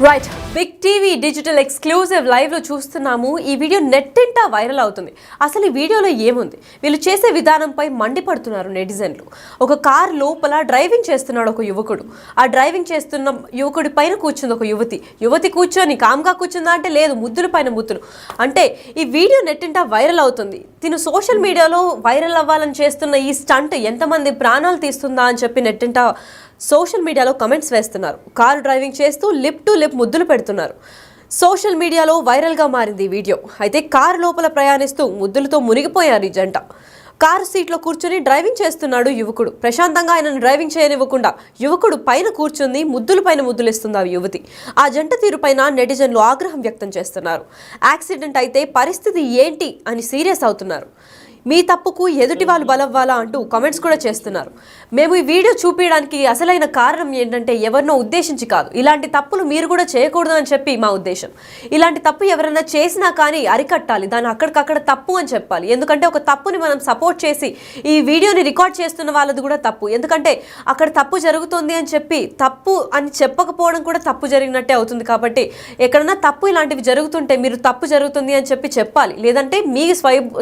Right Big TV digital exclusive live లో చూస్తున్నాము. ఈ వీడియో నెట్టింటా వైరల్ అవుతుంది. అసలు ఈ వీడియోలో ఏముంది? వీళ్ళు చేసే విధానంపై మండిపడుతున్నారు నెటిజన్లు. ఒక కార్ లోపల డ్రైవింగ్ చేస్తున్నాడు ఒక యువకుడు. ఆ డ్రైవింగ్ చేస్తున్న యువకుడి పైన కూర్చుంది ఒక యువతి కూర్చొని కామ్గా కూర్చుందా అంటే లేదు, ముద్దుల పైన ముద్దులు. అంటే ఈ వీడియో నెట్టింటా వైరల్ అవుతుంది. తిను సోషల్ మీడియాలో వైరల్ అవ్వాలని చేస్తున్న ఈ స్టంట్ ఎంతమంది ప్రాణాలు తీస్తుందా అని చెప్పి నెట్టింటా సోషల్ మీడియాలో కమెంట్స్ వేస్తున్నారు. కారు డ్రైవింగ్ చేస్తూ లిప్ టు లిప్ ముద్దులు పెడుతున్నారు. సోషల్ మీడియాలో వైరల్గా మారింది ఈ వీడియో. అయితే కారు లోపల ప్రయాణిస్తూ ముద్దులతో మునిగిపోయారు ఈ జంట. కారు సీట్లో కూర్చొని డ్రైవింగ్ చేస్తున్నాడు యువకుడు. ప్రశాంతంగా ఆయనను డ్రైవింగ్ చేయనివ్వకుండా యువకుడు పైన కూర్చుంది ముద్దుల పైన ముద్దులిస్తుంది ఆ యువతి. ఆ జంట తీరుపైన నెటిజన్లు ఆగ్రహం వ్యక్తం చేస్తున్నారు. యాక్సిడెంట్ అయితే పరిస్థితి ఏంటి అని సీరియస్ అవుతున్నారు. మీ తప్పుకు ఎదుటి వాళ్ళు బలవ్వాలా అంటూ కామెంట్స్ కూడా చేస్తున్నారు. మేము ఈ వీడియో చూపించడానికి అసలైన కారణం ఏంటంటే ఎవరినో ఉద్దేశించి కాదు, ఇలాంటి తప్పులు మీరు కూడా చేయకూడదు అని చెప్పి మా ఉద్దేశం. ఇలాంటి తప్పు ఎవరైనా చేసినా కానీ అరికట్టాలి, దాన్ని అక్కడికక్కడ తప్పు అని చెప్పాలి. ఎందుకంటే ఒక తప్పుని మనం సపోర్ట్ చేసి ఈ వీడియోని రికార్డ్ చేస్తున్న వాళ్ళది కూడా తప్పు. ఎందుకంటే అక్కడ తప్పు జరుగుతుంది అని చెప్పి తప్పు అని చెప్పకపోవడం కూడా తప్పు జరిగినట్టే అవుతుంది. కాబట్టి ఎక్కడన్నా తప్పు ఇలాంటివి జరుగుతుంటే మీరు తప్పు జరుగుతుంది అని చెప్పి చెప్పాలి. లేదంటే మీ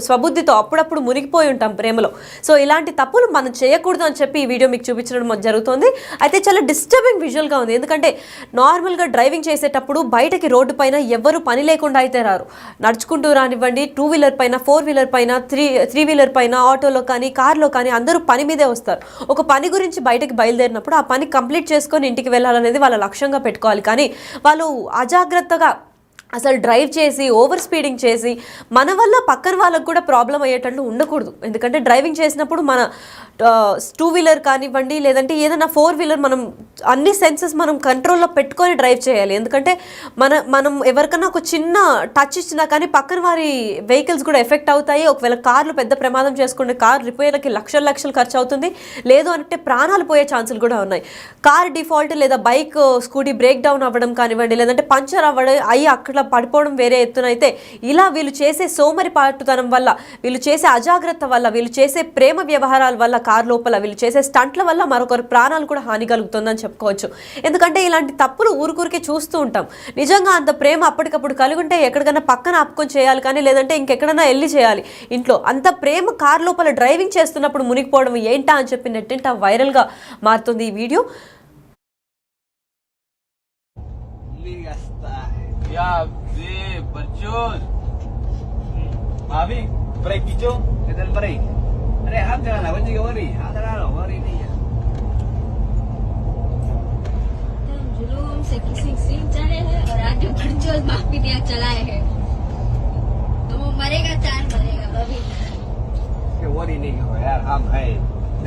స్వబుద్ధితో అప్పుడప్పుడు మునిగిపోయి ఉంటాం ప్రేమలో. సో ఇలాంటి తప్పులు మనం చేయకూడదు అని చెప్పి ఈ వీడియో మీకు చూపించడం జరుగుతుంది. అయితే చాలా డిస్టర్బింగ్ విజువల్గా ఉంది. ఎందుకంటే నార్మల్గా డ్రైవింగ్ చేసేటప్పుడు బయటకి రోడ్డు పైన ఎవరు పని లేకుండా అయితే రారు. నడుచుకుంటూ రానివ్వండి, 2 వీలర్ పైన, 4 వీలర్ పైన, 3 వీలర్ పైన, ఆటోలో కానీ కార్లో కానీ అందరూ పని మీదే వస్తారు. ఒక పని గురించి బయటకి బయలుదేరినప్పుడు ఆ పని కంప్లీట్ చేసుకొని ఇంటికి వెళ్ళాలనేది వాళ్ళ లక్ష్యంగా పెట్టుకోవాలి. కానీ వాళ్ళు అజాగ్రత్తగా అసలు డ్రైవ్ చేసి ఓవర్ స్పీడింగ్ చేసి మన వల్ల పక్కన వాళ్ళకు కూడా ప్రాబ్లం అయ్యేటట్లు ఉండకూడదు. ఎందుకంటే డ్రైవింగ్ చేసినప్పుడు మన 2 వీలర్ కానివ్వండి, లేదంటే ఏదైనా 4 వీలర్ మనం అన్ని సెన్సెస్ మనం కంట్రోల్లో పెట్టుకొని డ్రైవ్ చేయాలి. ఎందుకంటే మనం ఎవరికైనా ఒక చిన్న టచ్ ఇచ్చినా కానీ పక్కన వారి వెహికల్స్ కూడా ఎఫెక్ట్ అవుతాయి. ఒకవేళ కార్లు పెద్ద ప్రమాదం చేసుకుంటే కార్ రిపేర్లకి లక్షలు ఖర్చు అవుతుంది. లేదు అంటే ప్రాణాలు పోయే ఛాన్సులు కూడా ఉన్నాయి. కార్ డిఫాల్ట్ లేదా బైక్ స్కూటీ బ్రేక్ డౌన్ అవ్వడం కానివ్వండి, లేదంటే పంచర్ అవ్వడం అయ్యి అక్కడ పడిపోవడం వేరే ఎత్తునైతే ఇలా వీళ్ళు చేసే సోమరి పాటుతనం వల్ల, వీళ్ళు చేసే అజాగ్రత్త వల్ల, వీళ్ళు చేసే ప్రేమ వ్యవహారాల వల్ల, కారు లోపల వీళ్ళు చేసే స్టంట్ల వల్ల మరొకరి ప్రాణాలు కూడా హాని కలుగుతుందని చెప్పుకోవచ్చు. ఎందుకంటే ఇలాంటి తప్పులు ఊరికే చూస్తూ ఉంటాం. నిజంగా అంత ప్రేమ అప్పటికప్పుడు కలిగి ఉంటే ఎక్కడికైనా పక్కన ఆపుకొని చేయాలి, కానీ లేదంటే ఇంకెక్కడైనా వెళ్ళి చేయాలి. ఇంట్లో అంత ప్రేమ కారు లోపల డ్రైవింగ్ చేస్తున్నప్పుడు మునిగిపోవడం ఏంటా అని చెప్పి నెట్టింట వైరల్గా మారుతుంది ఈ video. Ya, berjun. Abi, break hijau, kita break. Ada ham jangan lah, kunci kawari. Ada lah, kawari ni ya. जुलूम से किसी चले हैं और आज जो बरजोल माफी दिया चलाए हैं, तो वो मरेगा चार मरेगा अभी. Kawari ni kau yaar, ham hai.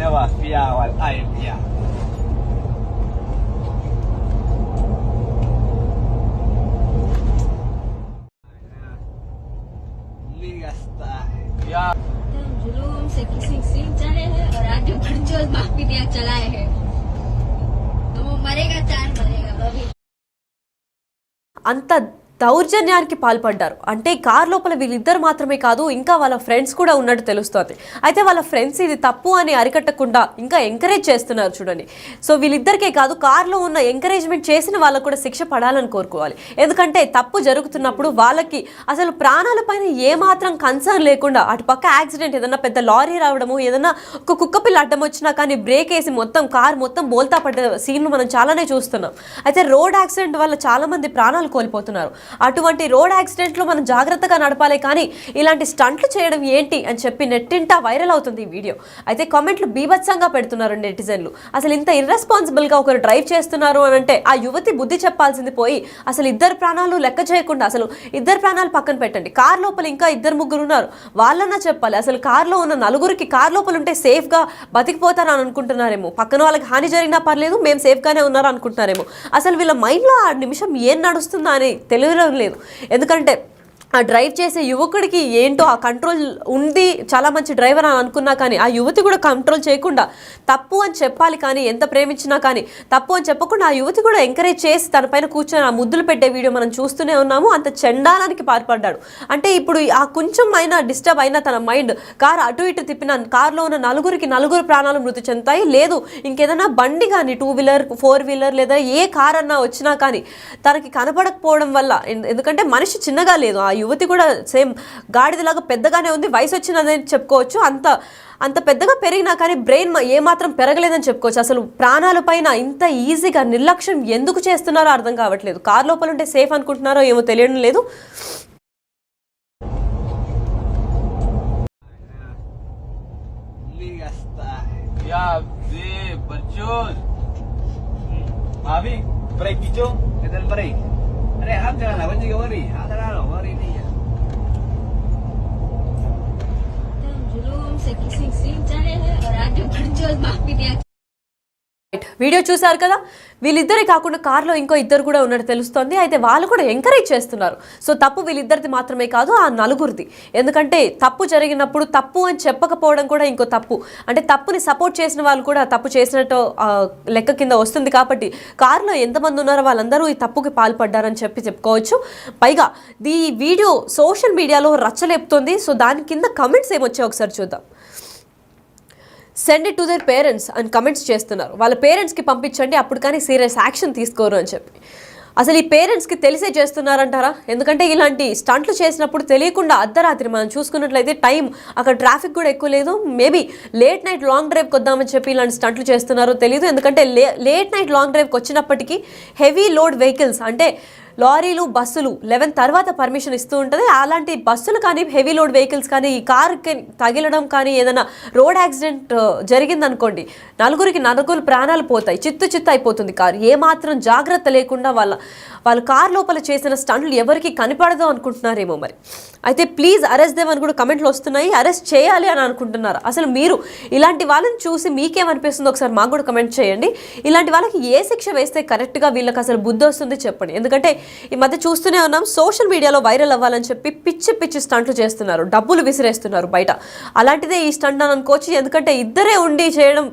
Dewa pia wal ay pia. या जुलूम से किसी चले हैं और आज जो बरजोल माफी दिया चलाए हैं, तो वो मरेगा चार मरेगा अभी. అంత దౌర్జన్యానికి పాల్పడ్డారు. అంటే కార్ లోపల వీళ్ళిద్దరు మాత్రమే కాదు, ఇంకా వాళ్ళ ఫ్రెండ్స్ కూడా ఉన్నట్టు తెలుస్తోంది. అయితే వాళ్ళ ఫ్రెండ్స్ ఇది తప్పు అని అరికట్టకుండా ఇంకా ఎంకరేజ్ చేస్తున్నారు చూడండి. సో వీళ్ళిద్దరికే కాదు, కార్లో ఉన్న ఎంకరేజ్మెంట్ చేసిన వాళ్ళకు కూడా శిక్ష పడాలని కోరుకోవాలి. ఎందుకంటే తప్పు జరుగుతున్నప్పుడు వాళ్ళకి అసలు ప్రాణాల పైన ఏమాత్రం కన్సర్న్ లేకుండా అటు పక్క యాక్సిడెంట్, ఏదన్నా పెద్ద లారీ రావడము, ఏదన్నా ఒక కుక్క పిల్ల అడ్డం వచ్చినా కానీ బ్రేక్ వేసి కార్ మొత్తం బోల్తా పడ్డ సీన్లు మనం చాలానే చూస్తున్నాం. అయితే రోడ్ యాక్సిడెంట్ వల్ల చాలా మంది ప్రాణాలు కోల్పోతున్నారు. అటువంటి రోడ్ యాక్సిడెంట్లో మనం జాగ్రత్తగా నడపాలి, కానీ ఇలాంటి స్టంట్లు చేయడం ఏంటి అని చెప్పి నెట్టింటా వైరల్ అవుతుంది ఈ వీడియో. అయితే కామెంట్లు బీభత్సంగా పెడుతున్నారు నెటిజన్లు. అసలు ఇంత ఇర్రెస్పాన్సిబుల్గా ఒకరు డ్రైవ్ చేస్తున్నారు అని అంటే ఆ యువతి బుద్ధి చెప్పాల్సింది పోయి అసలు ఇద్దరు ప్రాణాలు లెక్క చేయకుండా, అసలు ఇద్దరు ప్రాణాలు పక్కన పెట్టండి, కార్ లోపల ఇంకా 2-3 ఉన్నారు, వాళ్ళన్నా చెప్పాలి. అసలు కార్లో ఉన్న 4 కార్ లోపల ఉంటే సేఫ్గా బతికిపోతారని అనుకుంటున్నారేమో, పక్కన వాళ్ళకి హాని జరిగినా పర్లేదు మేము సేఫ్గానే ఉన్నారు అనుకుంటున్నారేమో. అసలు వీళ్ళ మైండ్లో ఆ నిమిషం ఏం నడుస్తుందా అని తెలియడం లేదు. ఎందుకంటే ఆ డ్రైవ్ చేసే యువకుడికి ఏంటో ఆ కంట్రోల్ ఉంది, చాలా మంచి డ్రైవర్ అని అనుకున్నా కానీ ఆ యువతి కూడా కంట్రోల్ చేయకుండా తప్పు అని చెప్పాలి, కానీ ఎంత ప్రేమించినా కానీ తప్పు అని చెప్పకుండా ఆ యువతి కూడా ఎంకరేజ్ చేసి తన పైన కూర్చొని ఆ ముద్దులు పెట్టే వీడియో మనం చూస్తూనే ఉన్నాము. అంత చండాలానికి పాల్పడ్డాడు. అంటే ఇప్పుడు ఆ కొంచెం అయినా డిస్టర్బ్ అయినా తన మైండ్ కార్ అటు ఇటు తిప్పిన కార్లో ఉన్న నలుగురు ప్రాణాలు మృతి చెందుతాయి. లేదు ఇంకేదైనా బండి కానీ 2 వీలర్ 4 వీలర్ లేదా ఏ కార్ అన్నా వచ్చినా కానీ తనకి కనపడకపోవడం వల్ల, ఎందుకంటే మనిషి చిన్నగా లేదు, ఆ యువతి కూడా సేమ్ గాడిదలాగా పెద్దగానే ఉంది, వయసు వచ్చినదని చెప్పుకోవచ్చు. అంత పెద్దగా పెరిగినా కానీ బ్రెయిన్ ఏమాత్రం పెరగలేదని చెప్పుకోవచ్చు. అసలు ప్రాణాల పైన ఇంత ఈజీగా నిర్లక్ష్యం ఎందుకు చేస్తున్నారో అర్థం కావట్లేదు. కార్ లోపల ఉంటే సేఫ్ అనుకుంటున్నారో ఏమో తెలియడం లేదు. Ya berjun. Abi, break hijau, kita break. Ada ham jangan lawan juga wari. Ada lah wari ni ya. जुलूम से किसी सीन चले हैं और आगे बढ़ माफी दिया. వీడియో చూసారు కదా, వీళ్ళిద్దరే కాకుండా కార్లో ఇంకో ఇద్దరు కూడా ఉన్నట్టు తెలుస్తోంది. అయితే వాళ్ళు కూడా ఎంకరేజ్ చేస్తున్నారు. సో తప్పు వీళ్ళిద్దరిది మాత్రమే కాదు, ఆ నలుగురిది. ఎందుకంటే తప్పు జరిగినప్పుడు తప్పు అని చెప్పకపోవడం కూడా ఇంకో తప్పు. అంటే తప్పుని సపోర్ట్ చేసిన వాళ్ళు కూడా తప్పు చేసినట్టు లెక్క కింద వస్తుంది. కాబట్టి కార్లో ఎంతమంది ఉన్నారో వాళ్ళందరూ ఈ తప్పుకి పాల్పడ్డారని చెప్పుకోవచ్చు. పైగా ఈ వీడియో సోషల్ మీడియాలో రచ్చలేపుతోంది. సో దాని కింద కమెంట్స్ ఏమొచ్చాయో ఒకసారి చూద్దాం. Send it to their parents అని కమెంట్స్ చేస్తున్నారు. వాళ్ళ పేరెంట్స్కి పంపించండి, అప్పుడు కానీ సీరియస్ యాక్షన్ తీసుకోరు అని చెప్పి. అసలు ఈ పేరెంట్స్కి తెలిసే చేస్తున్నారంటారా? ఎందుకంటే ఇలాంటి స్టంట్లు చేసినప్పుడు తెలియకుండా అర్ధరాత్రి మనం చూసుకున్నట్లయితే టైం అక్కడ ట్రాఫిక్ కూడా ఎక్కువ లేదు, మేబీ లేట్ నైట్ లాంగ్ డ్రైవ్కి వద్దామని చెప్పి ఇలాంటి స్టంట్లు చేస్తున్నారో తెలియదు. ఎందుకంటే లేట్ నైట్ లాంగ్ డ్రైవ్కి వచ్చినప్పటికీ హెవీ లోడ్ వెహికల్స్ అంటే లారీలు బస్సులు 11 తర్వాత పర్మిషన్ ఇస్తూ ఉంటుంది. అలాంటి బస్సులు కానీ హెవీ లోడ్ వెహికల్స్ కానీ ఈ కార్కి తగిలడం కానీ ఏదైనా రోడ్ యాక్సిడెంట్ జరిగిందనుకోండి, నలుగురు ప్రాణాలు పోతాయి, చిత్తు అయిపోతుంది కారు. ఏమాత్రం జాగ్రత్త లేకుండా వాళ్ళు కార్ లోపల చేసిన స్టంట్లు ఎవరికి కనిపడదు అనుకుంటున్నారేమో మరి. అయితే ప్లీజ్ అరెస్ట్ దేవ్ అని కూడా కమెంట్లు వస్తున్నాయి. అరెస్ట్ చేయాలి అని అనుకుంటున్నారు. అసలు మీరు ఇలాంటి వాళ్ళని చూసి మీకేమనిపిస్తుందో ఒకసారి మాకు కూడా కమెంట్ చేయండి. ఇలాంటి వాళ్ళకి ఏ శిక్ష వేస్తే కరెక్ట్గా వీళ్ళకి అసలు బుద్ధి వస్తుంది చెప్పండి. ఎందుకంటే ఈ మధ్య చూస్తూనే ఉన్నాం, సోషల్ మీడియాలో వైరల్ అవ్వాలని చెప్పి పిచ్చి స్టంట్లు చేస్తున్నారు, డబ్బులు విసిరేస్తున్నారు బయట. అలాంటిదే ఈ స్టంట్ అని అనుకోవచ్చు. ఎందుకంటే ఇద్దరే ఉండి చేయడం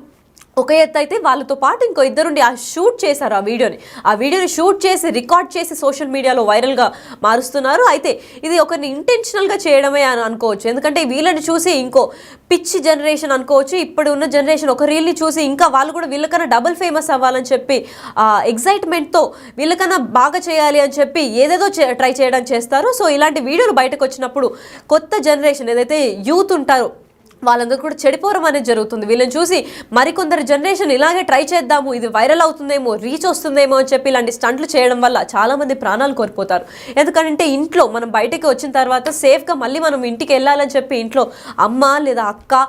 ఒక ఎత్తు అయితే, వాళ్ళతో పాటు ఇంకో ఇద్దరుండి షూట్ చేశారు ఆ వీడియోని షూట్ చేసి రికార్డ్ చేసి సోషల్ మీడియాలో వైరల్గా మారుస్తున్నారు. అయితే ఇది ఒకరిని ఇంటెన్షనల్గా చేయడమే అని అనుకోవచ్చు. ఎందుకంటే వీళ్ళని చూసి ఇంకో పిచ్చి జనరేషన్ అనుకోవచ్చు, ఇప్పుడు ఉన్న జనరేషన్ ఒక రీల్ని చూసి ఇంకా వాళ్ళు కూడా వీళ్ళకన్నా డబుల్ ఫేమస్ అవ్వాలని చెప్పి ఎగ్జైట్మెంట్తో వీళ్ళకన్నా బాగా చేయాలి అని చెప్పి ఏదేదో ట్రై చేయడం చేస్తారు. సో ఇలాంటి వీడియోలు బయటకు వచ్చినప్పుడు కొత్త జనరేషన్ ఏదైతే యూత్ ఉంటారో వాళ్ళందరూ కూడా చెడిపోవడం అనేది జరుగుతుంది. వీళ్ళని చూసి మరికొందరు జనరేషన్ ఇలాగే ట్రై చేద్దాము, ఇది వైరల్ అవుతుందేమో, రీచ్ వస్తుందేమో అని చెప్పి ఇలాంటి స్టంట్లు చేయడం వల్ల చాలామంది ప్రాణాలు కోల్పోతారు. ఎందుకంటే ఇంట్లో మనం బయటకి వచ్చిన తర్వాత సేఫ్గా మళ్ళీ మనం ఇంటికి వెళ్ళాలని చెప్పి ఇంట్లో అమ్మ లేదా అక్క,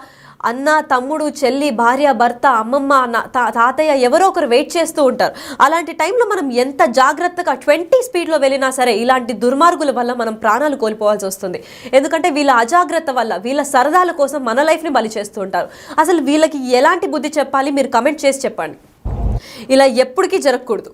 అన్న, తమ్ముడు, చెల్లి, భార్య, భర్త, అమ్మమ్మ, తాతయ్య ఎవరో ఒకరు వెయిట్ చేస్తూ ఉంటారు. అలాంటి టైంలో మనం ఎంత జాగ్రత్తగా 20 స్పీడ్లో వెళ్ళినా సరే ఇలాంటి దుర్మార్గుల వల్ల మనం ప్రాణాలు కోల్పోవాల్సి వస్తుంది. ఎందుకంటే వీళ్ళ అజాగ్రత్త వల్ల వీళ్ళ సరదాల కోసం మన లైఫ్ని బలి చేస్తూ ఉంటారు. అసలు వీళ్ళకి ఎలాంటి బుద్ధి చెప్పాలి మీరు కమెంట్ చేసి చెప్పండి. ఇలా ఎప్పటికీ జరగకూడదు.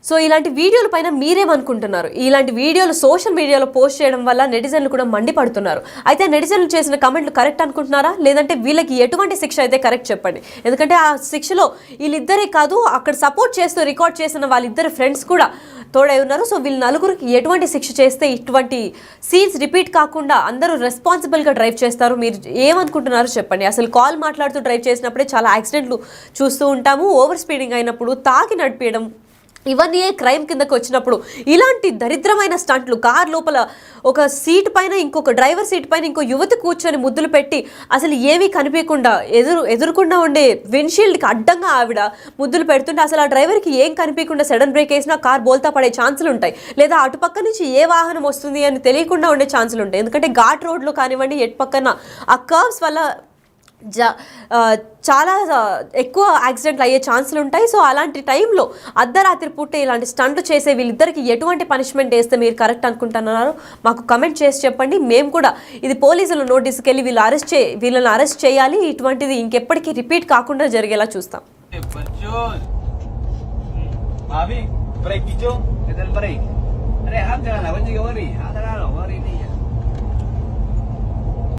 సో ఇలాంటి వీడియోల పైన మీరేమనుకుంటున్నారు? ఇలాంటి వీడియోలు సోషల్ మీడియాలో పోస్ట్ చేయడం వల్ల నెటిజన్లు కూడా మండిపడుతున్నారు. అయితే నెటిజన్లు చేసిన కమెంట్లు కరెక్ట్ అనుకుంటున్నారా, లేదంటే వీళ్ళకి ఎటువంటి శిక్ష అయితే కరెక్ట్ చెప్పండి. ఎందుకంటే ఆ శిక్షలో వీళ్ళిద్దరే కాదు, అక్కడ సపోర్ట్ చేస్తూ రికార్డ్ చేసిన వాళ్ళిద్దరు ఫ్రెండ్స్ కూడా తోడై ఉన్నారు. సో వీళ్ళు నలుగురికి ఎటువంటి శిక్ష చేస్తే ఇటువంటి సీన్స్ రిపీట్ కాకుండా అందరూ రెస్పాన్సిబుల్గా డ్రైవ్ చేస్తారు? మీరు ఏమనుకుంటున్నారో చెప్పండి. అసలు కాల్ మాట్లాడుతూ డ్రైవ్ చేసినప్పుడే చాలా యాక్సిడెంట్లు చూస్తూ ఉంటాము. ఓవర్ స్పీడింగ్ అయినప్పుడు, తాగి నడిపేయడం, ఇవన్నీ క్రైమ్ కిందకు వచ్చినప్పుడు ఇలాంటి దరిద్రమైన స్టంట్లు, కార్ లోపల ఒక సీట్ పైన ఇంకొక డ్రైవర్ సీట్ పైన ఇంకో యువతి కూర్చొని ముద్దులు పెట్టి అసలు ఏమీ కనిపించకుండా ఎదురుకుండా ఉండే విండ్షీల్డ్కి అడ్డంగా ఆవిడ ముద్దులు పెడుతుంటే అసలు ఆ డ్రైవర్కి ఏం కనిపించకుండా సడన్ బ్రేక్ వేసినా కార్ బోల్తా పడే ఛాన్సులు ఉంటాయి. లేదా అటుపక్క నుంచి ఏ వాహనం వస్తుంది అని తెలియకుండా ఉండే ఛాన్సులు ఉంటాయి. ఎందుకంటే ఘాట్ రోడ్లో కానివ్వండి, ఎటు పక్కన ఆ కర్వ్స్ వల్ల చాలా ఎక్కువ యాక్సిడెంట్లు అయ్యే ఛాన్సులు ఉంటాయి. సో అలాంటి టైంలో అర్ధరాత్రి పూటే ఇలాంటి స్టంట్లు చేసే వీళ్ళిద్దరికి ఎటువంటి పనిష్మెంట్ వేస్తే మీరు కరెక్ట్ అనుకుంటున్నారో మాకు కమెంట్ చేసి చెప్పండి. మేము కూడా ఇది పోలీసుల నోటీస్కి వెళ్ళి వీళ్ళని అరెస్ట్ చేయాలి. ఇటువంటిది ఇంకెప్పటికీ రిపీట్ కాకుండా జరిగేలా చూస్తాం. अरे हम चलाना वंजी वरी हाँ चलाना वरी नहीं